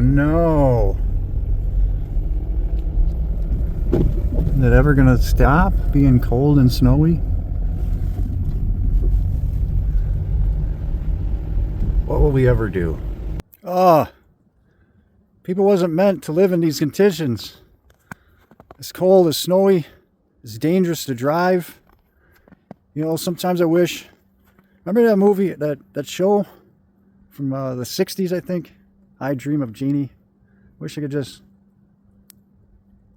Oh no. Is it ever gonna stop being cold and snowy? What will we ever do? People wasn't meant to live in these conditions. It's cold, it's snowy, it's dangerous to drive. You know, sometimes I wish. Remember that movie, that show from the 60s, I think? I Dream of Jeannie. Wish I could just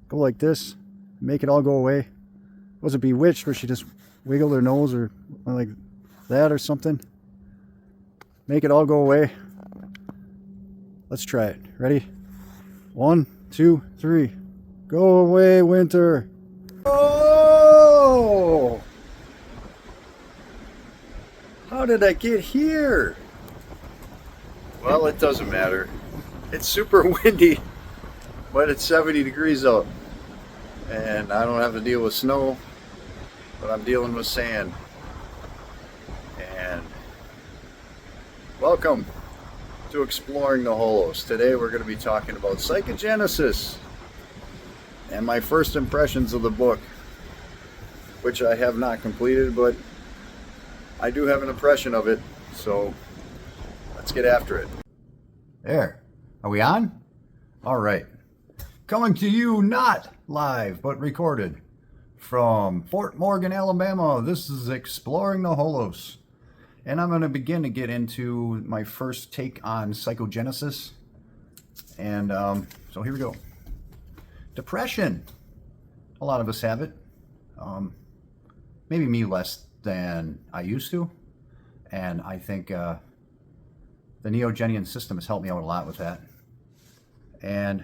go like this, make it all go away. Was it Bewitched where she just wiggled her nose or like that or something? Make it all go away. Let's try it. Ready? 1, 2, 3. Go away, winter. Oh! How did I get here? Well, it doesn't matter. It's super windy, but it's 70 degrees out. And I don't have to deal with snow, but I'm dealing with sand. And welcome to Exploring the Hollows. Today we're going to be talking about Psychegenesis and my first impressions of the book, which I have not completed, but I do have an impression of it, so let's get after it. There. Are we on? All right. Coming to you not live, but recorded from Fort Morgan, Alabama. This is Exploring the Hollows. And I'm going to begin to get into my first take on psychogenesis. And so here we go. Depression. A lot of us have it. Maybe me less than I used to. And I think the Neogenian system has helped me out a lot with that. And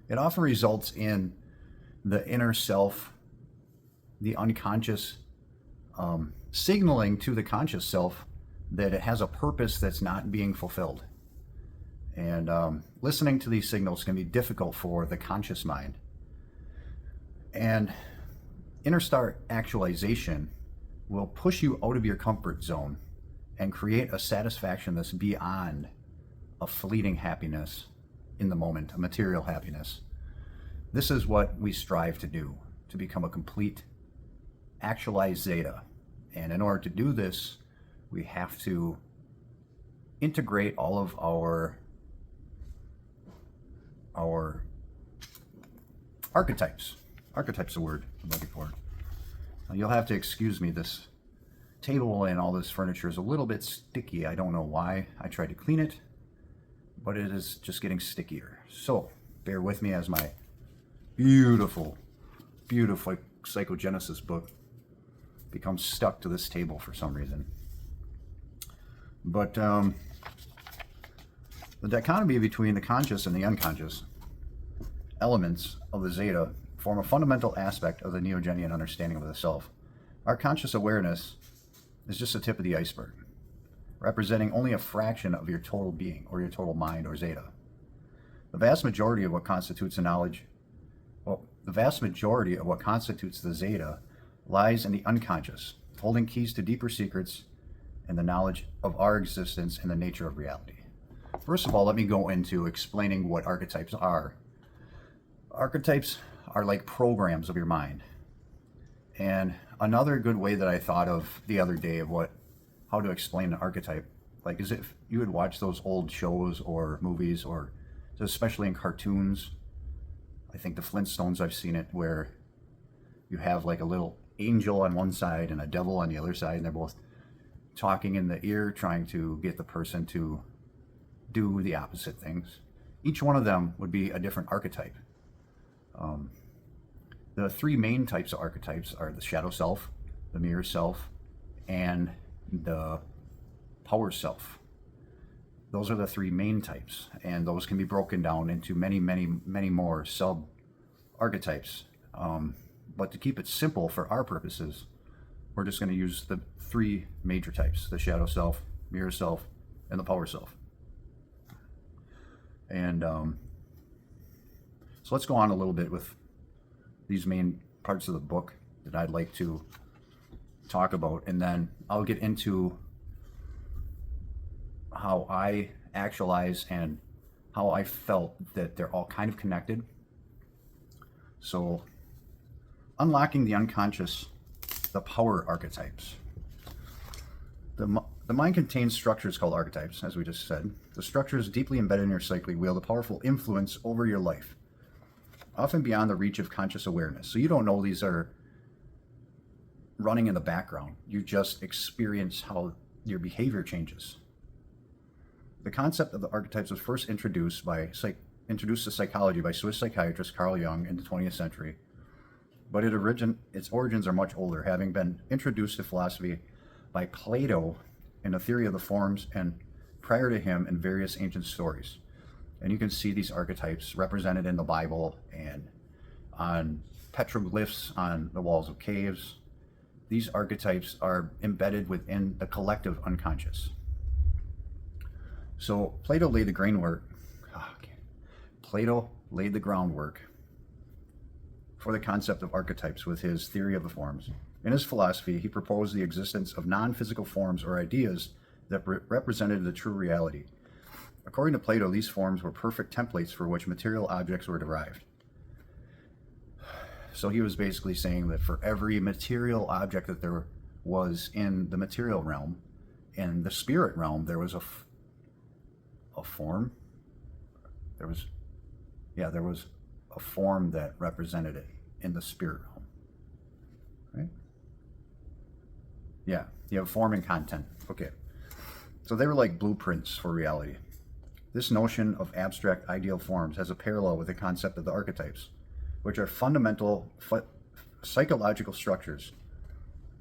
it often results in the inner self, the unconscious, signaling to the conscious self that it has a purpose that's not being fulfilled. And listening to these signals can be difficult for the conscious mind. And inner star actualization will push you out of your comfort zone and create a satisfaction that's beyond a fleeting happiness in the moment, a material happiness. This is what we strive to do, to become a complete actualized zeta. And in order to do this, we have to integrate all of our archetypes. Archetype's a word I'm looking for. Now, you'll have to excuse me, this table and all this furniture is a little bit sticky. I don't know why. I tried to clean it, but it is just getting stickier. So bear with me as my beautiful, beautiful Psychogenesis book becomes stuck to this table for some reason. But the dichotomy between the conscious and the unconscious elements of the Zeta form a fundamental aspect of the Neogenian understanding of the self. Our conscious awareness is just the tip of the iceberg, representing only a fraction of your total being or your total mind or Zeta. The vast majority of what constitutes the Zeta lies in the unconscious, holding keys to deeper secrets and the knowledge of our existence and the nature of reality. First of all, let me go into explaining what archetypes are. Archetypes are like programs of your mind. And another good way that I thought of the other day of how to explain an archetype, like is if you would watch those old shows or movies, or especially in cartoons. I think the Flintstones, I've seen it, where you have like a little angel on one side and a devil on the other side, and they're both talking in the ear, trying to get the person to do the opposite things. Each one of them would be a different archetype. The three main types of archetypes are the shadow self, the mirror self, and the power self. Those are the three main types, and those can be broken down into many, many, many more sub-archetypes. But to keep it simple for our purposes, we're just going to use the three major types: the shadow self, mirror self, and the power self. And so let's go on a little bit with these main parts of the book that I'd like to talk about, and then I'll get into how I actualize and how I felt that they're all kind of connected. So, unlocking the unconscious, the power archetypes. The mind contains structures called archetypes, as we just said. The structures deeply embedded in your psyche wield a powerful influence over your life, often beyond the reach of conscious awareness. So you don't know these are running in the background. You just experience how your behavior changes. The concept of the archetypes was first introduced to psychology by Swiss psychiatrist Carl Jung in the 20th century, but its origins are much older, having been introduced to philosophy by Plato in the theory of the forms, and prior to him in various ancient stories. And you can see these archetypes represented in the Bible and on petroglyphs on the walls of caves. These archetypes are embedded within the collective unconscious. So Plato laid the groundwork for the concept of archetypes with his theory of the forms. In his philosophy, he proposed the existence of non-physical forms or ideas that represented the true reality. According to Plato, these forms were perfect templates for which material objects were derived. So he was basically saying that for every material object that there was in the material realm, in the spirit realm, there was a form. There was a form that represented it in the spirit realm. Right? Yeah, you have form and content. Okay. So they were like blueprints for reality. This notion of abstract ideal forms has a parallel with the concept of the archetypes, which are fundamental psychological structures.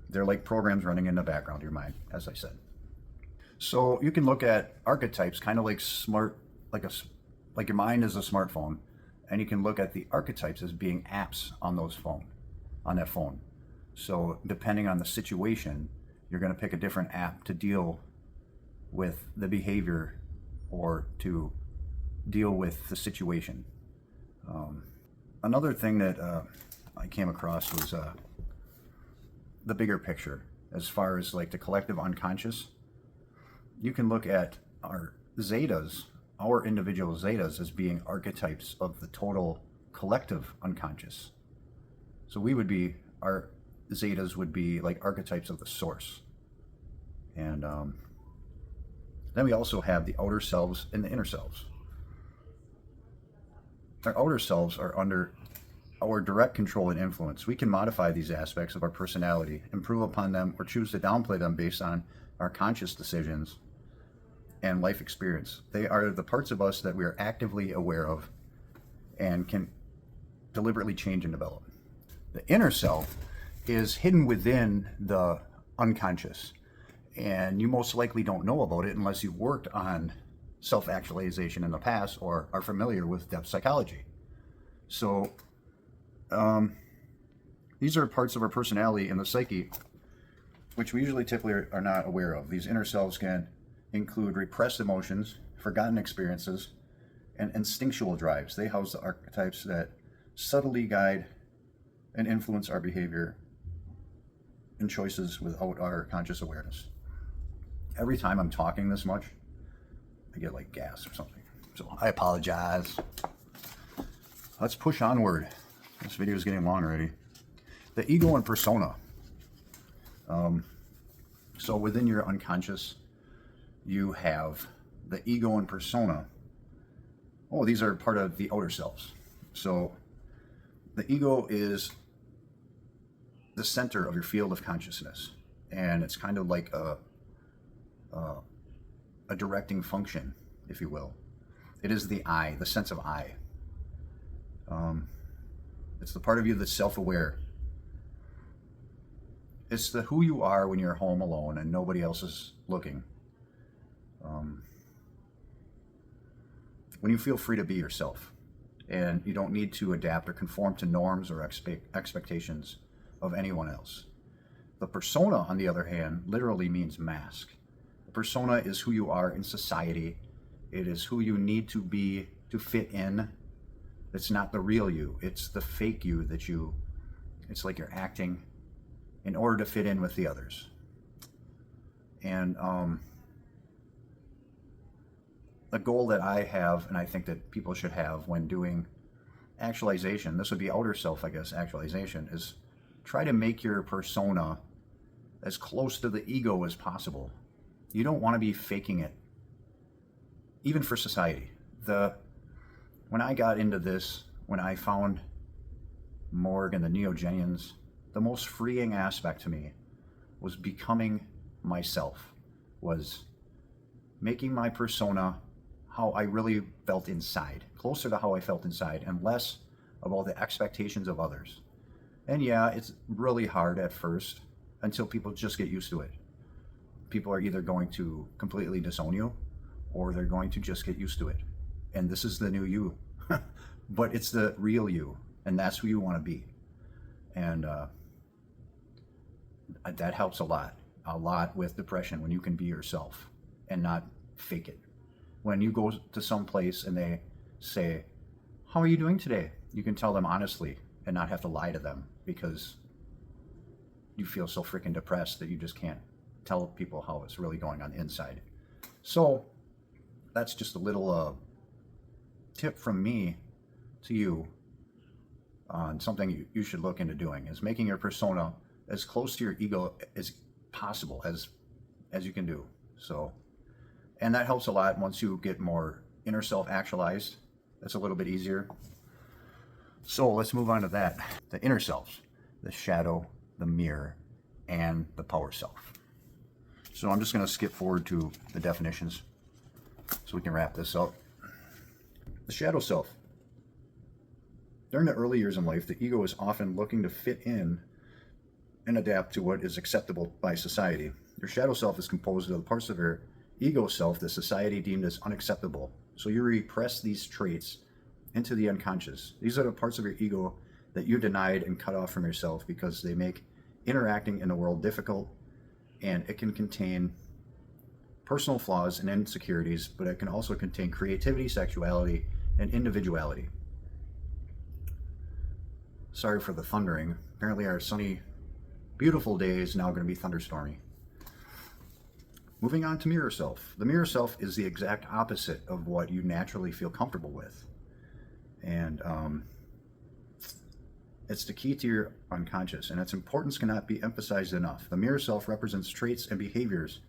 They're like programs running in the background of your mind, as I said. So you can look at archetypes kind of like like your mind is a smartphone, and you can look at the archetypes as being apps on that phone. So depending on the situation, you're going to pick a different app to deal with the behavior or to deal with the situation. Another thing that I came across was the bigger picture as far as like the collective unconscious. You can look at our zetas, our individual zetas, as being archetypes of the total collective unconscious. So our zetas would be like archetypes of the source. And then we also have the outer selves and the inner selves. Our outer selves are under our direct control and influence. We can modify these aspects of our personality, improve upon them, or choose to downplay them based on our conscious decisions and life experience. They are the parts of us that we are actively aware of and can deliberately change and develop. The inner self is hidden within the unconscious, and you most likely don't know about it unless you've worked on self-actualization in the past or are familiar with depth psychology. So these are parts of our personality in the psyche which we usually typically are not aware of. These inner selves can include repressed emotions, forgotten experiences, and instinctual drives. They house the archetypes that subtly guide and influence our behavior and choices without our conscious awareness. Every time I'm talking this much, I get like gas or something. So I apologize. Let's push onward. This video is getting long already. The ego and persona. So within your unconscious, you have the ego and persona. Oh, these are part of the outer selves. So the ego is the center of your field of consciousness, and it's kind of like a directing function, if you will. It is the I, the sense of I. It's the part of you that's self-aware. It's the who you are when you're home alone and nobody else is looking. When you feel free to be yourself and you don't need to adapt or conform to norms or expectations of anyone else. The persona, on the other hand, literally means mask. A persona is who you are in society. It is who you need to be to fit in. It's not the real you. It's the fake you it's like you're acting in order to fit in with the others. And a goal that I have, and I think that people should have when doing actualization, this would be outer self, I guess, actualization, is try to make your persona as close to the ego as possible. You don't want to be faking it, even for society. When I got into this, when I found Morgue and the Neogenians, the most freeing aspect to me was becoming myself, was making my persona how I really felt inside, closer to how I felt inside, and less about the expectations of others. And yeah, it's really hard at first until people just get used to it. People are either going to completely disown you, or they're going to just get used to it. And this is the new you. But it's the real you, and that's who you want to be. And that helps a lot with depression, when you can be yourself and not fake it. When you go to some place and they say, "How are you doing today?" you can tell them honestly and not have to lie to them, because you feel so freaking depressed that you just can't tell people how it's really going on the inside. So that's just a little tip from me to you on something you should look into doing, is making your persona as close to your ego as possible, as you can do. So, and that helps a lot once you get more inner self actualized. That's a little bit easier. So let's move on to that. The inner selves, the shadow, the mirror, and the power self. So I'm just going to skip forward to the definitions so we can wrap this up. The shadow self. During the early years in life, the ego is often looking to fit in and adapt to what is acceptable by society. Your shadow self is composed of the parts of your ego self that society deemed as unacceptable. So you repress these traits into the unconscious. These are the parts of your ego that you denied and cut off from yourself because they make interacting in the world difficult, and it can contain personal flaws and insecurities, but it can also contain creativity, sexuality, and individuality. Sorry for the thundering. Apparently our sunny, beautiful day is now going to be thunderstormy. Moving on to mirror self. The mirror self is the exact opposite of what you naturally feel comfortable with. And it's the key to your unconscious, and its importance cannot be emphasized enough. The mirror self represents traits and behaviors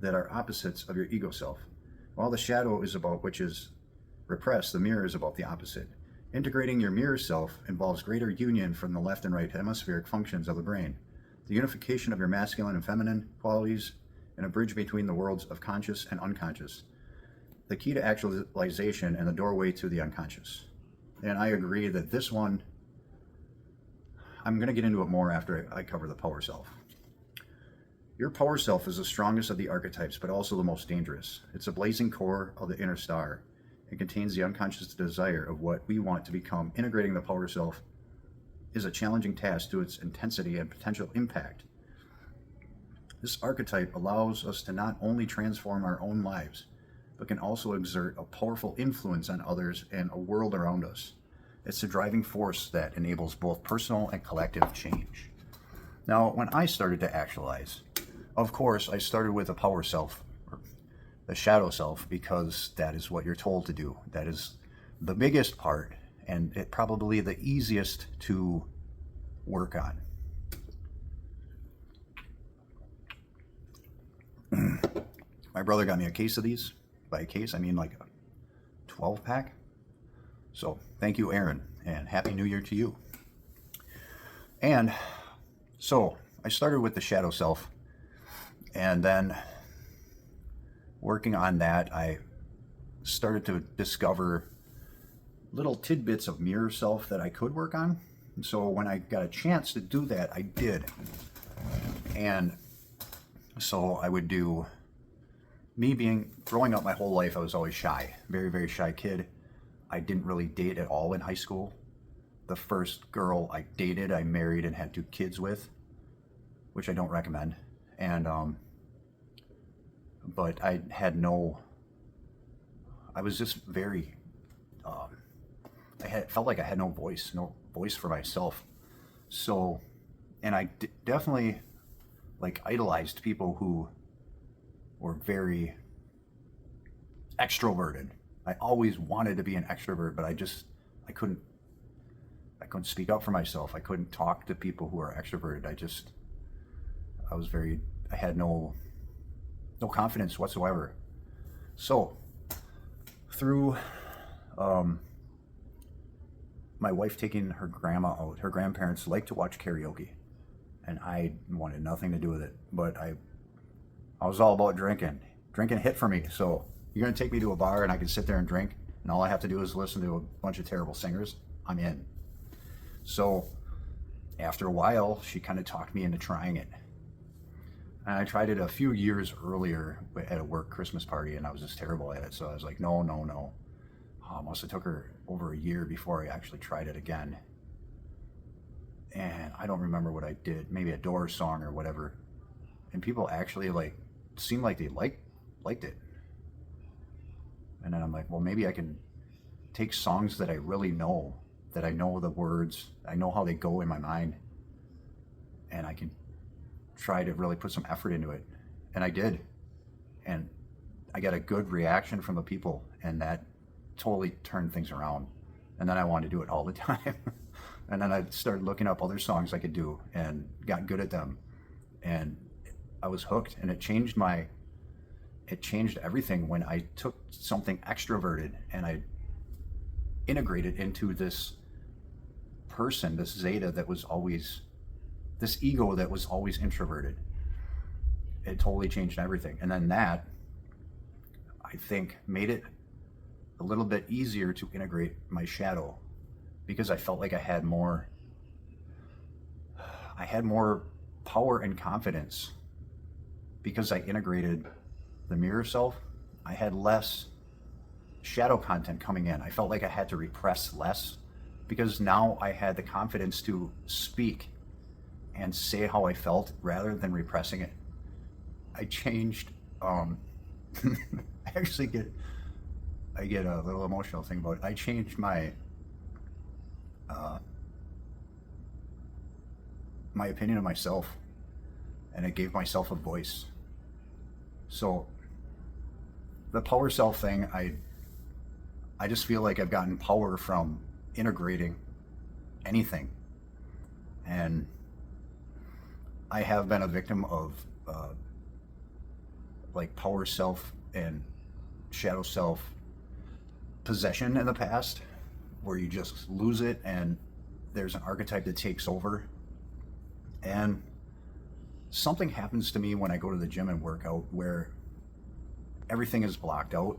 that are opposites of your ego self. While the shadow is about which is repressed, the mirror is about the opposite. Integrating your mirror self involves greater union from the left and right hemispheric functions of the brain, the unification of your masculine and feminine qualities, and a bridge between the worlds of conscious and unconscious. The key to actualization and the doorway to the unconscious. And I agree that this one, I'm going to get into it more after I cover the power self. Your power self is the strongest of the archetypes, but also the most dangerous. It's a blazing core of the inner star. It contains the unconscious desire of what we want to become. Integrating the power self is a challenging task due to its intensity and potential impact. This archetype allows us to not only transform our own lives, but can also exert a powerful influence on others and a world around us. It's the driving force that enables both personal and collective change. Now, when I started to actualize, of course, I started with the power self, or the shadow self, because that is what you're told to do. That is the biggest part, and it probably the easiest to work on. My brother got me a case of these. By a case, I mean like a 12-pack. So thank you, Aaron, and Happy New Year to you. And so I started with the shadow self, and then working on that, I started to discover little tidbits of mirror self that I could work on. And so when I got a chance to do that, I did. And so I would do, growing up my whole life, I was always shy, very, very shy kid. I didn't really date at all in high school. The first girl I dated, I married and had 2 kids with, which I don't recommend. And, but I was just very, felt like I had no voice for myself. So, and I definitely like idolized people who were very extroverted. I always wanted to be an extrovert, but I couldn't I couldn't speak up for myself. I couldn't talk to people who are extroverted. I was very, I had no confidence whatsoever. So through my wife taking her grandma out, her grandparents like to watch karaoke, and I wanted nothing to do with it. But I was all about drinking. Drinking hit for me. So you're gonna take me to a bar and I can sit there and drink, and all I have to do is listen to a bunch of terrible singers. I'm in. So after a while, she kind of talked me into trying it. And I tried it a few years earlier at a work Christmas party, and I was just terrible at it. So I was like, no, no, no. Must have took her over a year before I actually tried it again. And I don't remember what I did, maybe a Doors song or whatever. And people actually seemed like they liked it. And then I'm like, well, maybe I can take songs that I really know, that I know the words, I know how they go in my mind, and I can try to really put some effort into it. And I did. And I got a good reaction from the people, and that totally turned things around. And then I wanted to do it all the time. And then I started looking up other songs I could do and got good at them. And I was hooked, and it changed everything when I took something extroverted and I integrated into this person, this Zeta that was always, this ego that was always introverted. It totally changed everything. And then that, I think, made it a little bit easier to integrate my shadow, because I felt like I had more power and confidence because I integrated the mirror self. I had less shadow content coming in. I felt like I had to repress less because now I had the confidence to speak and say how I felt rather than repressing it. I changed, I get a little emotional thing about it. I changed my opinion of myself, and it gave myself a voice. So the power self thing, I just feel like I've gotten power from integrating anything. And I have been a victim of power self and shadow self possession in the past, where you just lose it and there's an archetype that takes over. And something happens to me when I go to the gym and work out where everything is blocked out.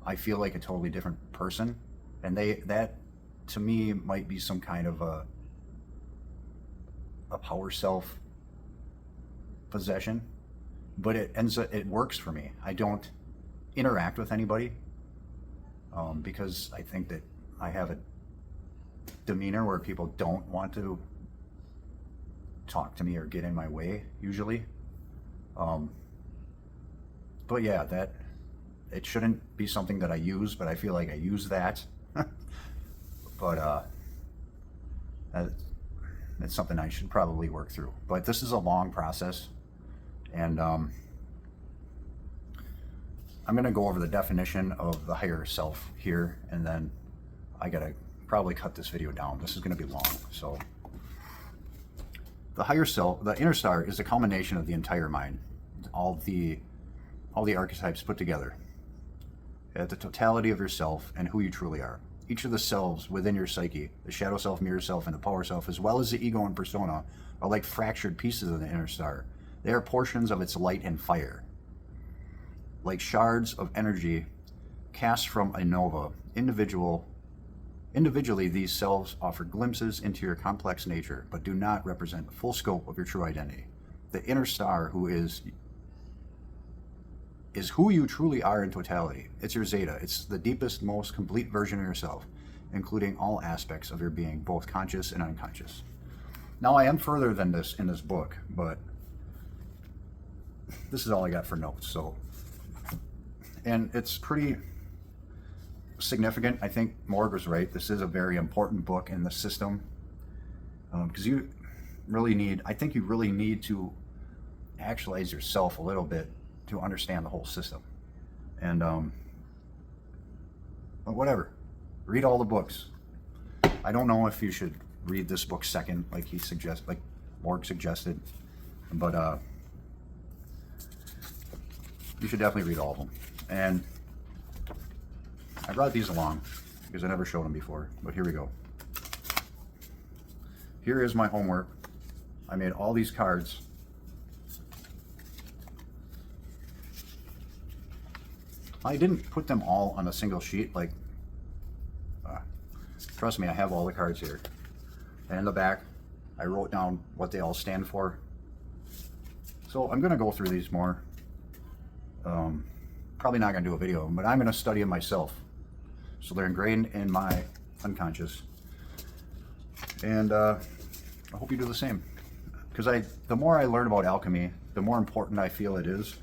I feel like a totally different person, and that to me might be some kind of a power self possession, but it works for me. I don't interact with anybody because I think that I have a demeanor where people don't want to talk to me or get in my way usually. But yeah, that it shouldn't be something that I use, but I feel like I use that. But that's something I should probably work through. But this is a long process, and I'm going to go over the definition of the higher self here, and then I got to probably cut this video down. This is going to be long. So the higher self, the inner star, is the culmination of the entire mind, all the archetypes put together, at the totality of yourself and who you truly are. Each of the selves within your psyche, the shadow self, mirror self, and the power self, as well as the ego and persona, are like fractured pieces of the inner star. They are portions of its light and fire, like shards of energy cast from a nova. Individually, these selves offer glimpses into your complex nature, but do not represent the full scope of your true identity. The inner star, who is who you truly are in totality. It's your Zeta. It's the deepest, most complete version of yourself, including all aspects of your being, both conscious and unconscious. Now, I am further than this in this book, but this is all I got for notes. So, and it's pretty significant. I think Morgue was right. This is a very important book in the system, because you really need to actualize yourself a little bit to understand the whole system. And But whatever. Read all the books. I don't know if you should read this book second, like Morgue suggested, but you should definitely read all of them. And I brought these along because I never showed them before, but here we go. Here is my homework. I made all these cards. I didn't put them all on a single sheet, like, trust me, I have all the cards here. And in the back, I wrote down what they all stand for. So I'm gonna go through these more. Probably not gonna do a video, but I'm gonna study them myself. So they're ingrained in my unconscious. And I hope you do the same. Because the more I learn about alchemy, the more important I feel it is.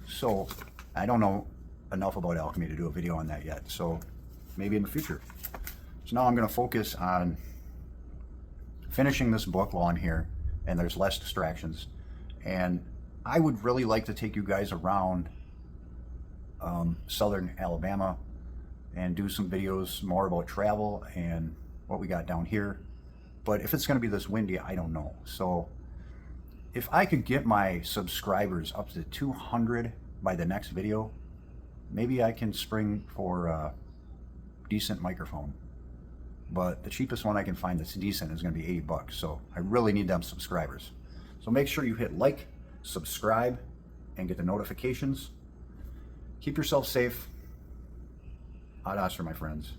So I don't know enough about alchemy to do a video on that yet. So maybe in the future. So now I'm going to focus on finishing this book while I'm here and there's less distractions. And I would really like to take you guys around southern Alabama and do some videos more about travel and what we got down here. But if it's going to be this windy, I don't know. So if I could get my subscribers up to 200 by the next video, maybe I can spring for a decent microphone. But the cheapest one I can find that's decent is going to be $80. So I really need them subscribers. So make sure you hit like, subscribe, and get the notifications. Keep yourself safe. Ad astra, my friends.